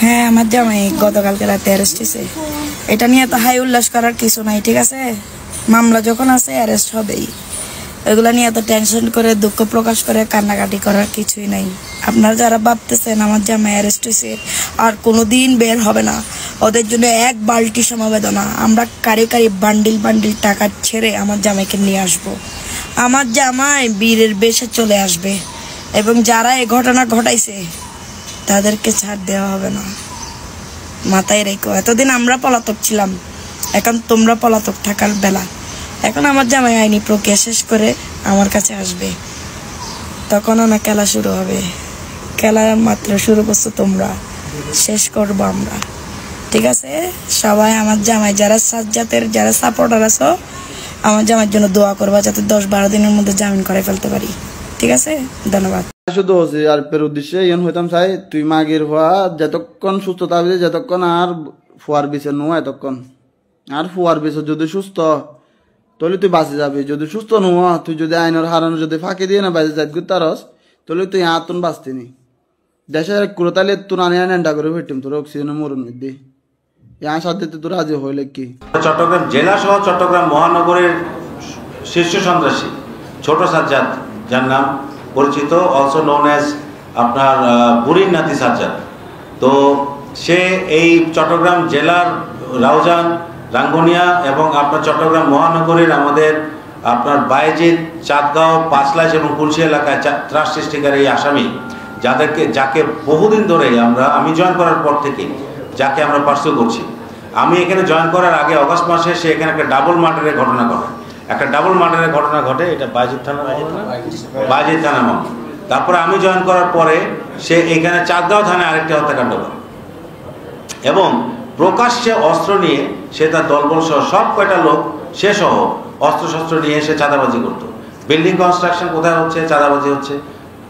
হ্যাঁ, আমার জামাই গতকালকে রাতে অ্যারেস্ট হয়েছে। এটা নিয়ে তো হাই উল্লাস করার কিছু নাই, ঠিক আছে? মামলা যখন আছে অ্যারেস্ট হবেই। এগুলা নিয়ে তো টেনশন করে দুঃখ প্রকাশ করে কান্নাকাটি করার কিছুই নাই। আপনারা যারা ভাবতেছেন আমার জামাই অ্যারেস্ট হয়েছে আর কোনোদিন বের হবে না, ওদের জন্য এক বালতি সমবেদনা। আমরা কারি কারি বান্ডিল বান্ডিল টাকা ছেড়ে আমার জামাইকে নিয়ে আসবো। আমার জামাই বীরের বেশে চলে আসবে এবং যারা এই ঘটনা ঘটাইছে তাদেরকে ছাড় দেওয়া হবে না, মাথায় রেখো। এতদিন আমরা পলাতক ছিলাম, এখন তোমরা পলাতক থাকার বেলা। এখন আমার জামাই আইনি প্রক্রিয়া শেষ করে আমার কাছে আসবে, তখন না খেলা শুরু হবে। খেলা মাত্র শুরু করছো তোমরা, শেষ করবো আমরা, ঠিক আছে? সবাই আমার জামাই যারা সাজ্জাতের যারা সাপোর্টার আছো, আমার জামাইয়ের জন্য দোয়া করবা যাতে 10-12 দিনের মধ্যে জামিন করে ফেলতে পারি, ঠিক আছে? ধন্যবাদ। শুধু আর পের উদ্দেশ্যে ইয়ন হইতাম চাই তুই মাগির হওয়া যতক্ষণ সুস্থ থাকবি, যতক্ষণ আর ফুয়ার বিছে নোয়া এতক্ষণ আর ফুয়ার বিছে যদি সুস্থ তাহলে তুই বাঁচে যাবি। যদি সুস্থ নোয়া তুই যদি আইনের হারানো যদি ফাঁকি দিয়ে না বাজে যাই তারস তাহলে তুই আতুন বাঁচতিনি। দেশের কুড়োতালে তোর আনে আনেন্ডা করে হইটিম তোর অক্সিজেনের মরণ মধ্যে ইয়া সাথে তোর রাজি হইলে কি। চট্টগ্রাম জেলা সহ চট্টগ্রাম মহানগরের শীর্ষ সন্ত্রাসী ছোট সাজ্জাদ, যার নাম পরিচিত অলসো নোন অ্যাজ আপনার বুড়ির নাতি সাজ্জাদ। তো সে এই চট্টগ্রাম জেলার রাউজান, রাঙ্গুনিয়া এবং আপনার চট্টগ্রাম মহানগরের আমাদের আপনার বায়েজিদ, চাঁদগাঁও, পাঁচলাইশ এবং কুলসি এলাকায় ত্রাস সৃষ্টিকারী এই আসামি যাকে বহুদিন ধরে আমি জয়েন করার পর থেকে যাকে আমরা পার্সু করছি। আমি এখানে জয়েন করার আগে অগাস্ট মাসে সে এখানে একটা ডাবল মার্ডারের ঘটনা ঘটে। এটা বায়েজিদ থানা মামলা। তারপরে আমি জয়েন করার পরে সে এখানে চাঁদগাঁও থানায় আরেকটি হত্যাকাণ্ড করে এবং প্রকাশ্যে অস্ত্র নিয়ে সে তার দলবল সহ সব কয়টা লোক সে সহ অস্ত্রশস্ত্র নিয়ে সে চাঁদাবাজি করতো। বিল্ডিং কনস্ট্রাকশন কোথায় হচ্ছে চাঁদাবাজি হচ্ছে,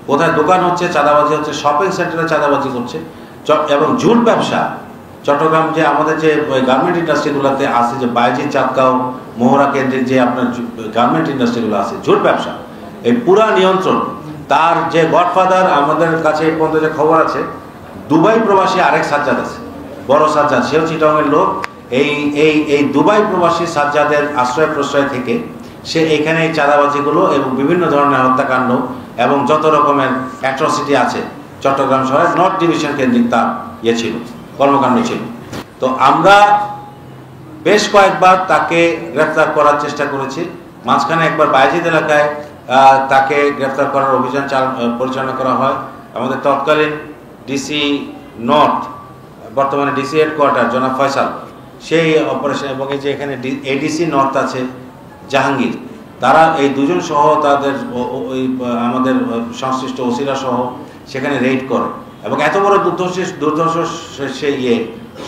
কোথায় দোকান হচ্ছে চাঁদাবাজি হচ্ছে, শপিং সেন্টারে চাঁদাবাজি করছে এবং জুট ব্যবসা। চট্টগ্রাম যে আমাদের যে গার্মেন্ট ইন্ডাস্ট্রিগুলোতে আছে, যে বায়েজিদ, চাঁদগাঁও, মোহরা কেন্দ্রিক যে আপনার গার্মেন্ট ইন্ডাস্ট্রিগুলো আছে, জুট ব্যবসা, এই পুরা নিয়ন্ত্রণ তার যে গডফাদার। আমাদের কাছে এই পর্যন্ত যে খবর আছে, দুবাই প্রবাসী আরেক সাজ্জাদ আছে, বড় সাজ্জাদ, সেও চিটাংয়ের লোক। এই দুবাই প্রবাসী সাজ্জাদের আশ্রয় প্রশ্রয় থেকে সে এখানে এই চাঁদাবাজিগুলো এবং বিভিন্ন ধরনের হত্যাকাণ্ড এবং যত রকমের অ্যাট্রসিটি আছে চট্টগ্রাম শহরের নর্থ ডিভিশন কেন্দ্রিক তার ছিল, কর্মকাণ্ড ছিল। তো আমরা বেশ কয়েকবার তাকে গ্রেফতার করার চেষ্টা করেছি। মাঝখানে একবার বায়েজিদ এলাকায় তাকে গ্রেফতার করার অভিযান পরিচালনা করা হয়। আমাদের তৎকালীন ডিসি নর্থ, বর্তমানে ডিসি হেডকোয়ার্টার জনাব ফয়সাল, সেই অপারেশন এবং এই যে এখানে এডিসি নর্থ আছে জাহাঙ্গীর, তারা এই দুজন সহ তাদের আমাদের সংশ্লিষ্ট ওসিরা সহ সেখানে রেড করে এবং এত বড় দুর্ধর্ষ সে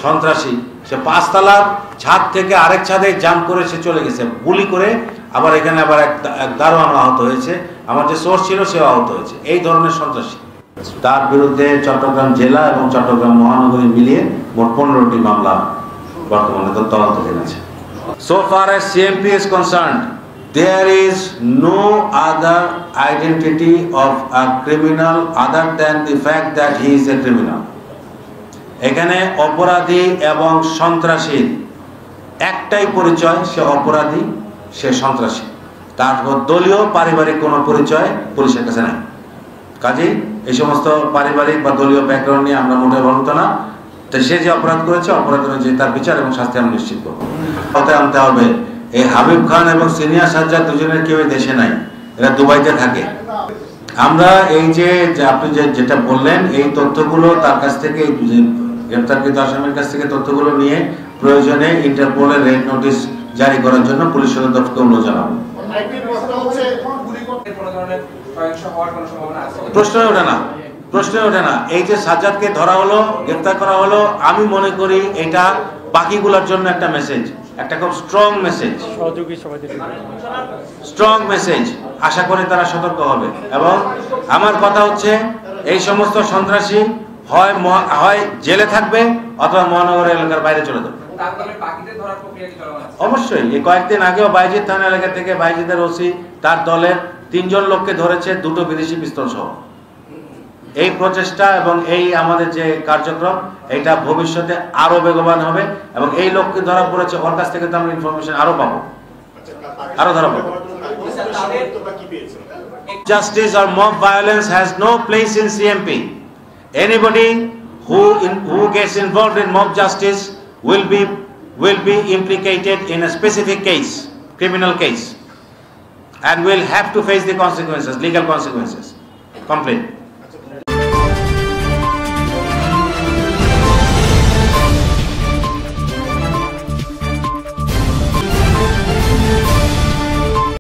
সন্ত্রাসী, সে 5 তলার ছাদ থেকে আরেক ছাদে জাম্প করে সে চলে গেছে গুলি করে। আবার এখানে আবার এক দারোয়ান আহত হয়েছে, আমার যে সোর্স ছিল সেও আহত হয়েছে। এই ধরনের সন্ত্রাসী, তার বিরুদ্ধে চট্টগ্রাম জেলা এবং চট্টগ্রাম মহানগরী মিলিয়ে মোট 15টি মামলা বর্তমানে তদন্তাধীন আছে। So far as CMP is concerned, there is no other identity of a criminal other than the fact that he is a criminal. এখানে অপরাধী এবং সন্ত্রাসীর একটাই পরিচয়, সে অপরাধী, সে সন্ত্রাসী। তার দলীয় পারিবারিক কোনো পরিচয় পুলিশের কাছে নাই। কাজেই এই সমস্ত পারিবারিক বা দলীয় ব্যাকগ্রাউন্ড নিয়ে আমরা মোটেও বলতো না। তো সে যে অপরাধ করেছে, অপরাধ অনুযায়ী তার বিচার এবং শাস্তি আমরা নিশ্চিত করবো। আনতে হবে এই হাবিব খান এবং সিনিয়র সাজ্জাদ দুজনের কেউ দেশে নাই, এরা দুবাইতে থাকে। আমরা এই যে আপনি যেটা বললেন, এই তথ্যগুলো তার কাছ থেকে, গ্রেপ্তারকৃত আসামির কাছ থেকে তথ্যগুলো নিয়ে প্রয়োজনে ইন্টারপোলের রেড নোটিশ জারি করার জন্য পুলিশ সদর দপ্তরকে অনুরোধ জানাবো। প্রশ্নই ওঠে না। এই যে সাজ্জাদকে ধরা হলো, গ্রেপ্তার করা হলো, আমি মনে করি এটা বাকিগুলোর জন্য একটা মেসেজ, একটা খুব স্ট্রং মেসেজ। আশা করি তারা সতর্ক হবে। এবং আমার কথা হচ্ছে, এই সমস্ত সন্ত্রাসী হয় জেলে থাকবে অথবা মহানগর এলাকার বাইরে চলে যাবে। অবশ্যই এই কয়েকদিন আগেও বায়েজিদ থানা এলাকা থেকে বায়েজিদের ওসি তার দলের 3 জন লোককে ধরেছে, 2টো বিদেশি পিস্তল সহ। এই প্রচেষ্টা এবং এই আমাদের যে কার্যক্রম এটা ভবিষ্যতে আরো বেগবান হবে এবং এই লোককে ধরা পড়েছে ওর কাছ থেকে তো আমরা ইনফরমেশন আরো পাবো, আরো ধরা পাবো। Justice or mob violence has no place in CMP. Anybody who gets involved in mob justice will be implicated in a specific case, criminal case, and will have to face the consequences, legal consequences. Complete.